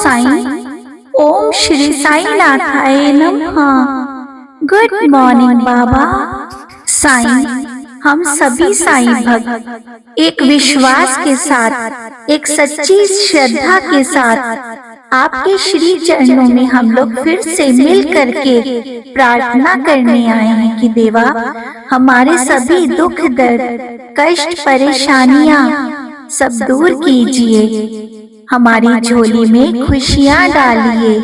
साईं। ओम श्री साई नाथाय नमः। Good morning बाबा। साईं, हम सभी साईं भक्त एक विश्वास के साथ, एक सच्ची श्रद्धा के साथ आपके श्री चरणों में हम लोग फिर से मिल करके प्रार्थना करने आए हैं कि देवा, हमारे सभी दुख दर्द कष्ट परेशानियां सब दूर कीजिए, हमारी झोली में खुशियां डालिए,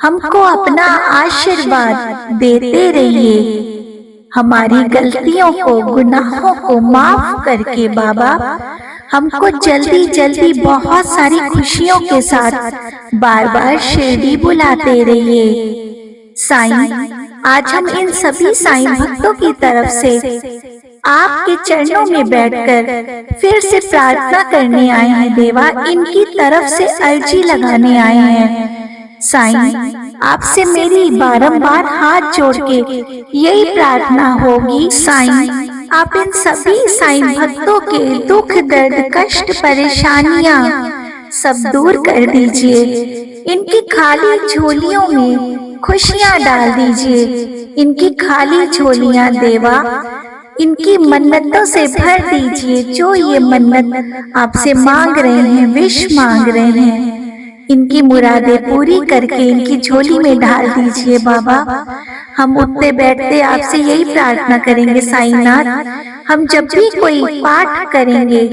हमको अपना आशीर्वाद देते रहिए, हमारी गलतियों को गुनाहों को माफ करके बाबा हमको जल्दी जल्दी बहुत सारी खुशियों के साथ बार बार शिरडी बुलाते रहिए। साईं, आज हम इन सभी साईं भक्तों की तरफ से आपके चरणों में बैठकर फिर से प्रार्थना करने आए हैं देवा, इनकी तरफ से अर्जी लगाने आए हैं। साईं, आपसे मेरी बारंबार हाथ जोड़ के यही प्रार्थना होगी, साईं आप इन सभी साईं भक्तों के दुख दर्द कष्ट परेशानियां सब दूर कर दीजिए, इनकी खाली झोलियों में खुशियां डाल दीजिए, इनकी खाली झोलियां देवा इनकी मन्नतों से भर दीजिए। जो ये मन्नत आपसे मांग रहे हैं, विश मांग रहे हैं, इनकी मुरादें पूरी करके इनकी झोली में डाल दीजिए बाबा। हम उठते बैठते आपसे यही प्रार्थना करेंगे साईनाथ, हम जब भी कोई पाठ करेंगे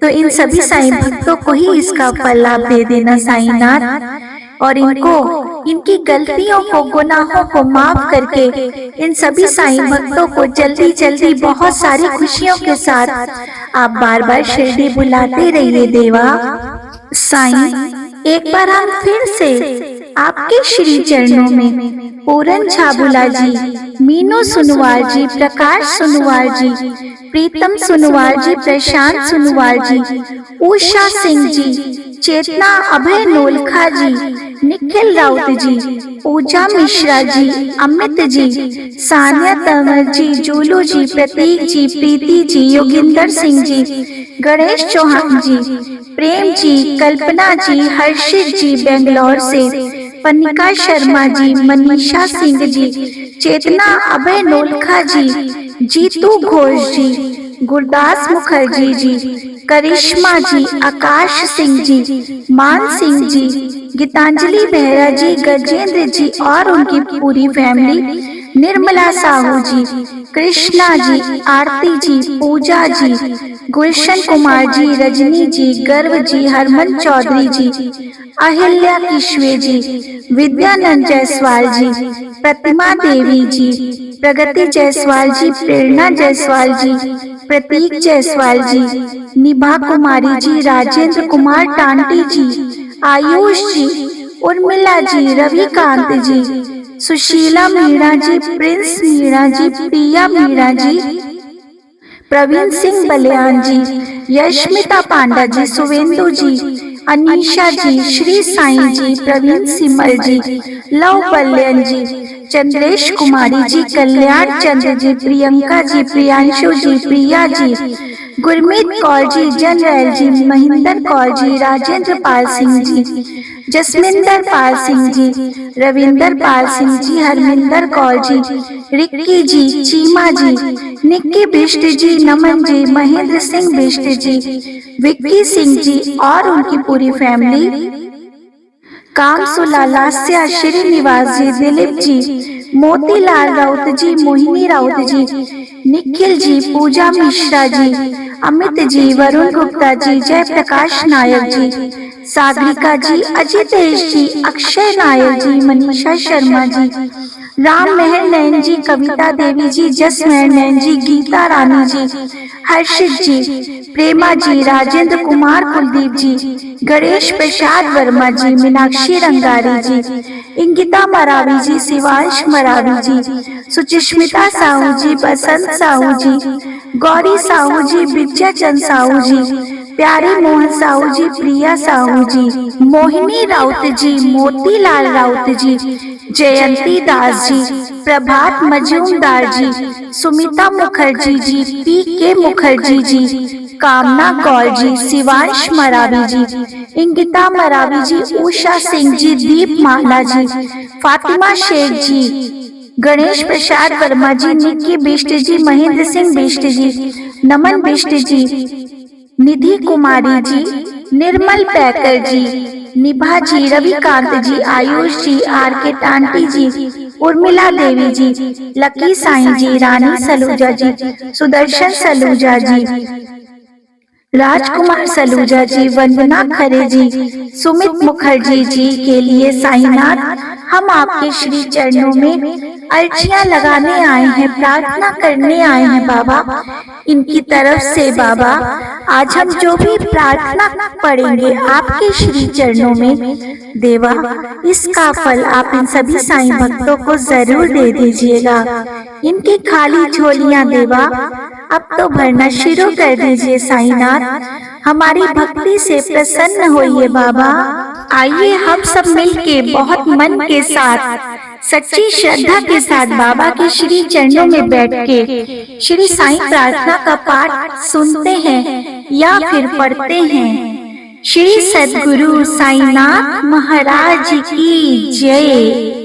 तो इन सभी साईं भक्तों को ही इसका फल लाभ दे देना साईनाथ, और इनको इनकी गलतियों को गुनाहों को माफ करके इन सभी साईं भक्तों को जल्दी जल्दी बहुत सारी खुशियों के साथ आप बार बार शिरडी बुलाते रहिए देवा। साईं, एक बार हम फिर से आपके श्री चरणों में पूरन छाबुला जी, मीनू सुनवार जी, प्रकाश सुनवार जी, प्रीतम सुनवार जी, प्रशांत सुनवार जी, उषा सिंह जी, चेतना अभय नोलखा जी, निखिल राउत जी, पूजा मिश्रा जी, अमित जी, सानिया तंवर जी, जूलू जी, प्रतीक जी, प्रीति जी, योगिंदर सिंह जी, गणेश चौहान जी, प्रेम जी, कल्पना जी, हर्षित जी बेंगलोर से, पनिका शर्मा जी, मनीषा सिंह जी, चेतना अभय नोलखा जी, जीतू घोष जी, गुरदास मुखर्जी जी, करिश्मा जी, आकाश सिंह जी, मान सिंह जी, गीतांजलि बेहरा जी, गजेंद्र जी और उनकी पूरी फैमिली, निर्मला साहू जी, कृष्णा जी, आरती जी, पूजा जी, गुलशन कुमार जी, रजनी जी, गर्व जी, हरमन चौधरी जी, अहिल्या किश्वे जी, विद्यानंद जायसवाल जी, प्रतिमा देवी जी, प्रगति जायसवाल जी, प्रेरणा जायसवाल जी, प्रतीक जायसवाल जी, निभा कुमारी जी, राजेंद्र कुमार टांटी जी, आयुष जी, उर्मिला जी, रविकांत जी, सुशीला मीणा जी, प्रिंस मीणा जी, प्रिया मीणा जी, प्रवीण सिंह बलियान जी, यशमिता पांडा जी, सुवेंदु जी, अनीशा जी, श्री साईं जी, प्रवीण सिमल जी, लव बल्यन जी, चंद्रेश कुमारी जी, कल्याण चंद्र जी, प्रियंका जी, प्रियांशु जी, प्रिया जी, गुरमीत कौर जी, जनरैल जी, महेंद्र कौर जी, राजेंद्र पाल सिंह जी, जसमिंदर पाल सिंह जी, रविंदर पाल सिंह जी, हरमिंदर कौर जी, रिक्की जी, चीमा जी, निक्की बिष्ट जी, नमन जी, महेंद्र सिंह बिष्ट जी, विक्की सिंह जी और उनकी पूरी फैमिली, कामसुला लास्या, श्रीनिवास जी, दिलीप जी, मोतीलाल राउत जी, मोहिनी राउत जी, निखिल जी, पूजा मिश्रा जी, अमित जी, वरुण गुप्ता जी, जयप्रकाश नायक जी, सागरिका जी, अजितेश जी, अक्षय नायक जी, मनीषा शर्मा जी, राम मेहर नैन जी, कविता देवी जी, जस मेहर नैन जी, गीता रानी जी, हर्षित जी, प्रेमा जी, राजेंद्र कुमार कुलदीप जी, गणेश प्रसाद वर्मा जी, मीनाक्षी रंगारी जी, इंगिता मरावी जी, शिवांश मरावी जी, सुचिस्मिता साहू जी, बसंत साहू जी, गौरी साहू जी, विजय चंद साहू जी, प्यारी मोहन साहू जी, प्रिया साहू जी, मोहिनी राउत जी, मोतीलाल राउत जी, जयंती दास जी, प्रभात मजूमदार जी, सुमिता मुखर्जी जी, पी के मुखर्जी जी, कामना कौल जी, शिवांश मरावी जी, इंगिता मरावी जी, उषा सिंह जी, दीप माला जी, फातिमा शेख जी, गणेश प्रसाद वर्मा जी, निक्की बिष्ट जी, महेंद्र सिंह बिष्ट जी, नमन बिष्ट जी, निधि कुमारी जी, निर्मल पैकर जी, निभा जी, रविकांत जी, आयुष जी, आर के टांटी जी, उर्मिला देवी जी, लकी साईं जी, रानी सलूजा जी, सुदर्शन सलूजा जी, राजकुमार सलूजा जी, वंदना खरे जी, सुमित मुखर्जी जी के लिए साईनाथ हम आपके श्री चरणों में अर्जियां लगाने आए हैं, प्रार्थना करने आए हैं बाबा। इनकी तरफ से बाबा आज हम जो भी प्रार्थना पढ़ेंगे आपके श्री चरणों में देवा, इसका फल आप इन सभी साईं भक्तों को जरूर दे दीजिएगा। इनकी खाली झोलियां देवा अब तो भरना शुरू कर दीजिए साईनाथ, हमारी भक्ति से प्रसन्न होइए बाबा। आइए हम सब मिलके बहुत मन के साथ, सच्ची श्रद्धा के साथ बाबा के श्री चरणों में बैठ के श्री साईं प्रार्थना का पाठ सुनते हैं या फिर पढ़ते हैं। श्री सद्गुरु साईनाथ महाराज की जय।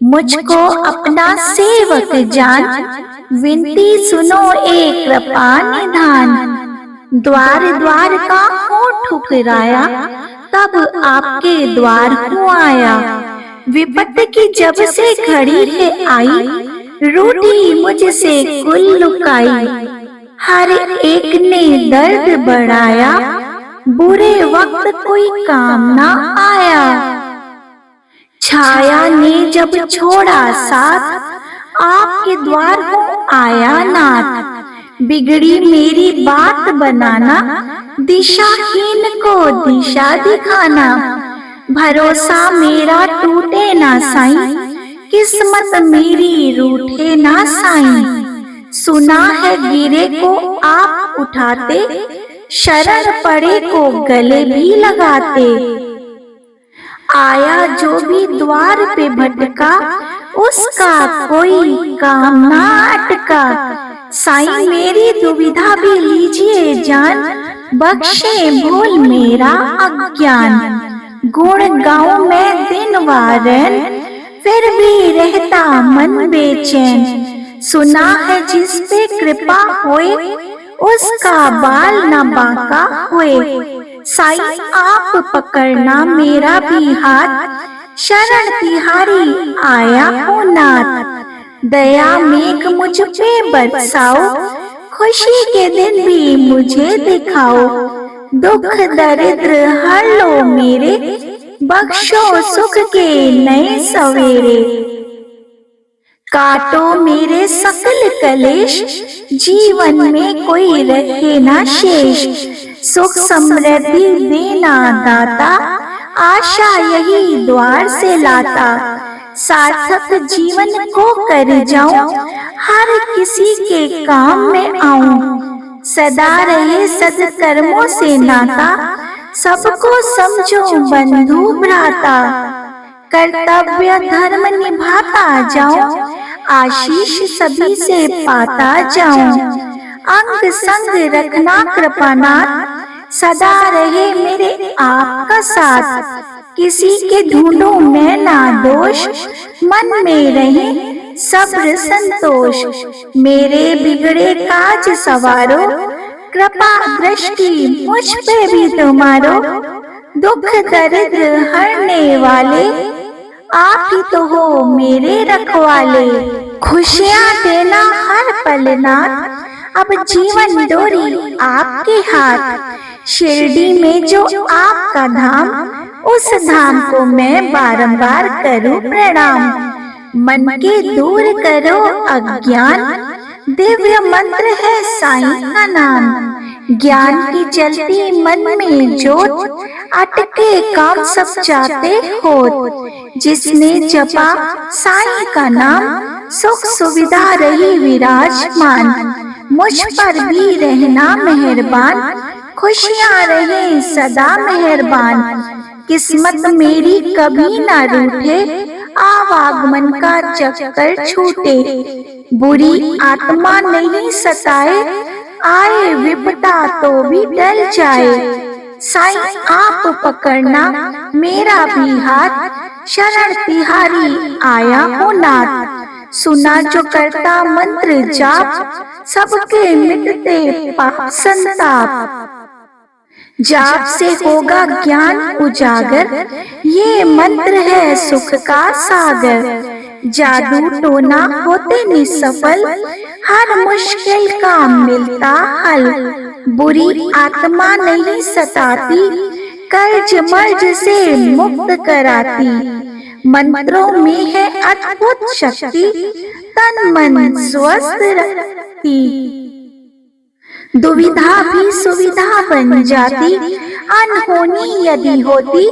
मुझको अपना सेवक जान, विनती सुनो एक कृपा निधान। द्वार द्वार का हो ठुकराया, तब आपके द्वार को आया। विपत्ति की जब से घड़ी है आई, रूठी मुझसे कुल लुकाई। हर एक ने दर्द बढ़ाया, बुरे वक्त कोई काम ना आया। छाया ने जब छोड़ा साथ, आपके द्वार को आया नाथ। बिगड़ी मेरी बात बनाना, दिशाहीन को दिशा दिखाना। भरोसा मेरा टूटे ना साईं, किस्मत मेरी रूठे ना साईं। सुना है गिरे को आप उठाते, शरण पड़े को गले भी लगाते। आया जो भी द्वार पे भटका, उसका कोई काम ना अटका। साईं मेरी दुविधा भी लीजिए जान, बख्शे भूल मेरा अज्ञान। गुण गाऊं मैं दिन वारन, फिर भी रहता मन बेचैन। सुना है जिस पे कृपा होए, उसका बाल न बांका होए। साईं आप पकड़ना मेरा भी हाथ, शरण तिहारी आया हो नाथ। दया मेघ मुझ पे बरसाओ, खुशी के दिन भी मुझे दिखाओ। दुख दरिद्र हर लो मेरे, बख्शो सुख के नए सवेरे। काटो मेरे सकल कलेश, जीवन में कोई रहे ना शेष। सुख समृद्धि देना दाता, आशा यही द्वार से लाता। सार्थक जीवन को कर जाऊं, हर किसी के काम में आऊं। सदा रहे सद्कर्मों से नाता, सबको समझो बंधु भ्राता। कर्तव्य धर्म निभाता जाऊं, आशीष सभी से पाता जाऊं। अंग संग रखना कृपानाथ, सदा रहे मेरे आपका साथ। किसी के ढूंढो मैं ना दोष, मन में रहे सब्र संतोष। मेरे बिगड़े काज सवारो, कृपा दृष्टि मुझ पे भी तुम्हारो। दुख दरिद्र हरने वाले, आप ही तो हो मेरे रखवाले। खुशियाँ देना हर पल नाथ, अब जीवन डोरी आपके हाथ। शिरडी में जो आपका धाम, उस धाम को मैं बारंबार करूं प्रणाम। मन के दूर करो अज्ञान, दिव्य मंत्र है साईं का नाम। ज्ञान की जलती मन में जोत, अटके काम सब जाते होत। जिसने जपा साईं का नाम, सुख सुविधा रही विराजमान। मुझ पर भी रहना मेहरबान, खुशियाँ रहे सदा मेहरबान। किस्मत मेरी कभी ना रूठे, आवागमन का चक्कर छूटे। बुरी आत्मा नहीं सताए, आए विपदा तो भी टल जाए। साईं आप पकड़ना मेरा भी हाथ, शरण तिहारी आया हो नाथ। सुना जो करता मंत्र जाप, सबके मिटते पाप संताप। जाप से होगा ज्ञान उजागर, ये मंत्र है सुख का सागर। जादू टोना होते निसफल, हर मुश्किल का मिलता हल। बुरी आत्मा नहीं सताती, कर्ज मर्ज से मुक्त कराती। मंत्रों में है अद्भुत शक्ति, तन मन स्वस्थ रखती। दुविधा भी सुविधा बन जाती, अनहोनी यदि होती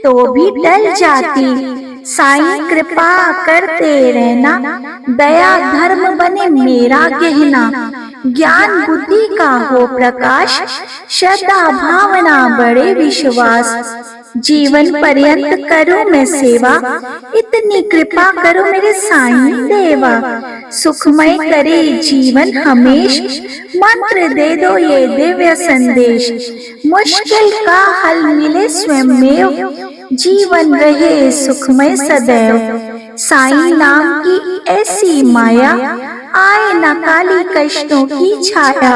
तो भी टल जाती। साईं कृपा करते रहना, दया धर्म बने मेरा गहना। ज्ञान बुद्धि का हो प्रकाश, श्रद्धा भावना बड़े विश्वास। जीवन पर्यंत करूं मैं सेवा, इतनी कृपा करो मेरे साईं देवा। सुखमय करे जीवन हमेश, मंत्र दे दो ये दिव्य संदेश। मुश्किल का हल मिले स्वयं, जीवन रहे सुखमय सदैव। साईं नाम की ऐसी माया, आए न काली कष्टों की छाया।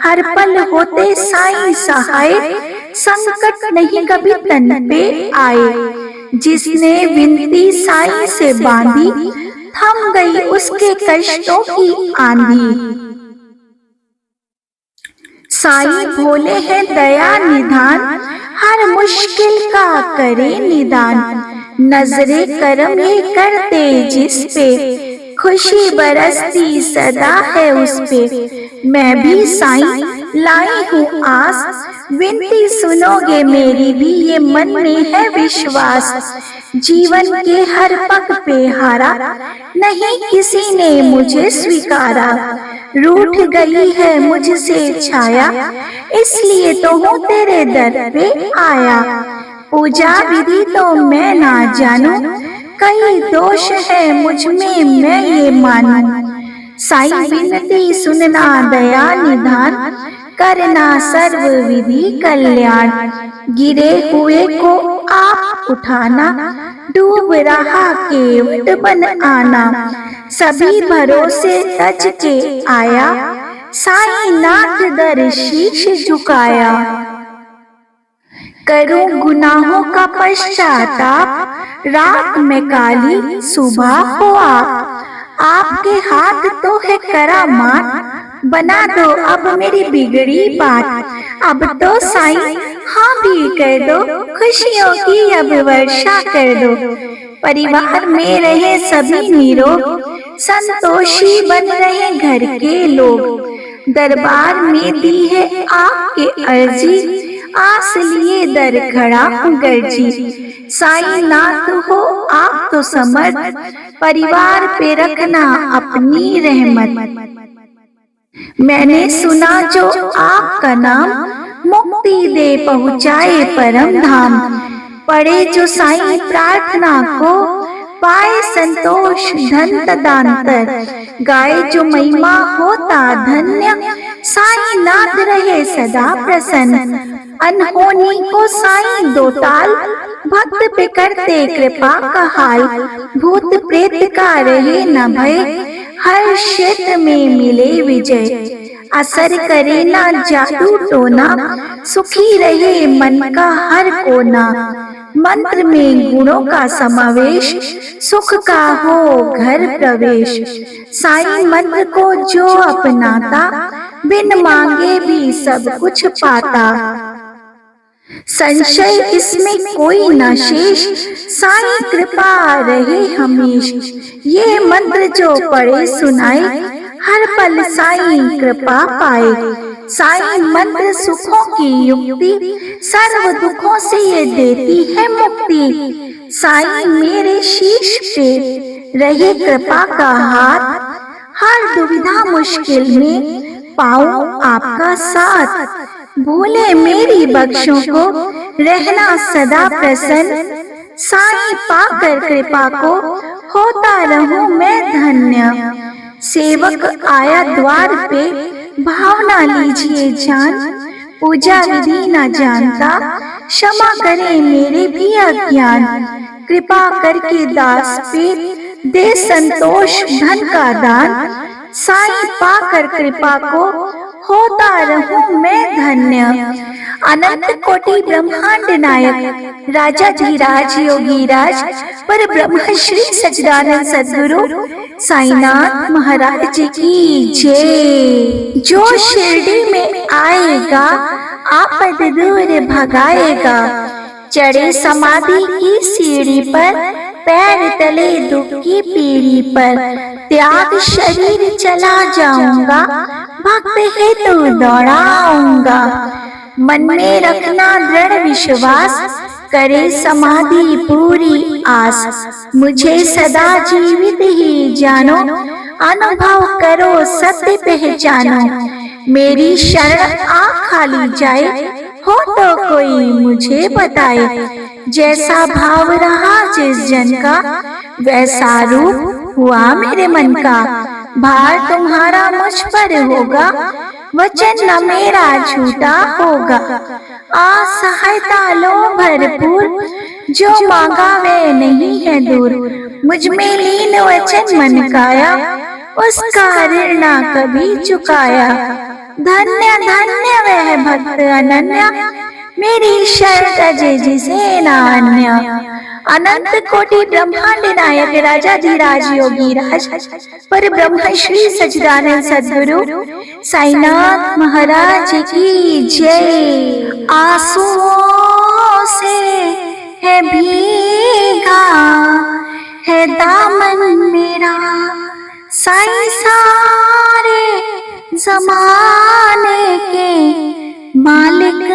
हर पल होते साईं सहाय, संकट नहीं कभी तन पे आए। जिसने विनती साईं से बांधी, थम गई उसके कष्टों की आंधी। साईं भोले हैं दया निधान, हर मुश्किल का करे निदान। नजरे करम ये करते जिस पे, खुशी बरसती सदा है उस पे। मैं भी साईं लाई हूँ आस, विनती सुनोगे मेरी भी ये मन में है विश्वास। जीवन के हर पग पे हारा, नहीं किसी ने मुझे स्वीकारा। रूठ गई है मुझसे छाया, इसलिए तो हूँ तेरे दर पे आया। पूजा विधि तो मैं ना जानूं, कई दोष है मुझ में मैं ये मानूं। साईं विनती सुनना दया निधान, करना सर्व विधि कल्याण। गिरे हुए को आप उठाना, डूब रहा केवट बन आना। सभी भरोसे तज के आया, साईं नाथ दर शीश झुकाया। करूं गुनाहों का पश्चाताप, रात में काली सुबह हो आपके हाथ तो है करामात। बना दो अब मेरी बिगड़ी बात, अब तो साईं हाँ भी कर दो, खुशियों की अब वर्षा कर दो। परिवार में रहे सभी निरोग, संतोषी बन रहे घर के लोग। दरबार में दी है आपके अर्जी, आस लिए दर खड़ा गर्जी। साईं नाथ हो आप तो समर्थ, परिवार पे रखना अपनी रहमत। मैंने सुना जो आपका नाम, मुक्ति दे पहुँचाए परम धाम। पढ़े जो साईं प्रार्थना को, पाए संतोष धन तदांतर। गाए जो महिमा होता धन्य, साईं नाथ रहे सदा प्रसन्न। अनहोनी को साईं दो टाल, भक्त पे करते कृपा का हाल। भूत प्रेत का रहे न भय, हर क्षेत्र में मिले विजय। असर करे ना जादू टोना, सुखी रहे मन का हर कोना। मंत्र में गुणों का समावेश, सुख का हो घर प्रवेश। साईं मंत्र को जो अपनाता, बिन मांगे भी सब कुछ पाता। संशय इसमें कोई न शेष, साईं कृपा रहे हमेश। ये मंत्र जो पढ़े सुनाए, हर पल साईं कृपा पाए। साईं मंत्र सुखों की युक्ति, सर्व दुखों से ये देती है मुक्ति। साईं मेरे शीश पे रहे कृपा का हाथ, हर दुविधा मुश्किल में पाऊं आपका साथ। भूले मेरी बख्शों को, रहना सदा प्रसन्न। साईं पाकर कृपा को, होता रहूं मैं धन्य। सेवक आया द्वार पे, भावना लीजिए जान, पूजा विधि न जानता, क्षमा करे मेरे भी अज्ञान। कृपा करके दास पे दे संतोष धन का दान, साईं पाकर कृपा को होता रहूं मैं धन्य। अनंत कोटि ब्रह्मांड नायक राजा धीराज योगी राज पर ब्रह्म श्री सच्चिदानंद सद्गुरु साईनाथ महाराज की जय। जो शिरडी में आएगा आपद दूर भगाएगा, चढ़े समाधि की सीढ़ी पर, पैर तले दुख की पीढ़ी पर, त्याग शरीर चला जाऊंगा, भक्त हेतु दौड़ाऊंगा। मन में रखना दृढ़ विश्वास, करे समाधि पूरी आस। मुझे सदा जीवित ही जानो, अनुभव करो सत्य पहचानो। मेरी शरण आ खाली जाए, हो तो कोई मुझे बताए। जैसा भाव रहा जिस जन का, वैसा रूप हुआ मेरे मन का। भार तुम्हारा मुझ पर होगा, वचन न मेरा झूठा होगा। असहायता लो भरपूर, जो मांगा वे नहीं है दूर। मुझ में लीन वचन मन काया, उसका ऋण ना कभी चुकाया। धन्य धन्य वह भक्त अनन्या, मेरी शरण तजे जिसे ना अन्य। अनंत कोटि ब्रह्मांड नायक राजा धीराज योगी राज पर ब्रह्म श्री सच्चिदानंद सद्गुरु साईनाथ महाराज की जय। आंसुओं से है भीगा है दामन मेरा, साईं सारे जमाने के मालिक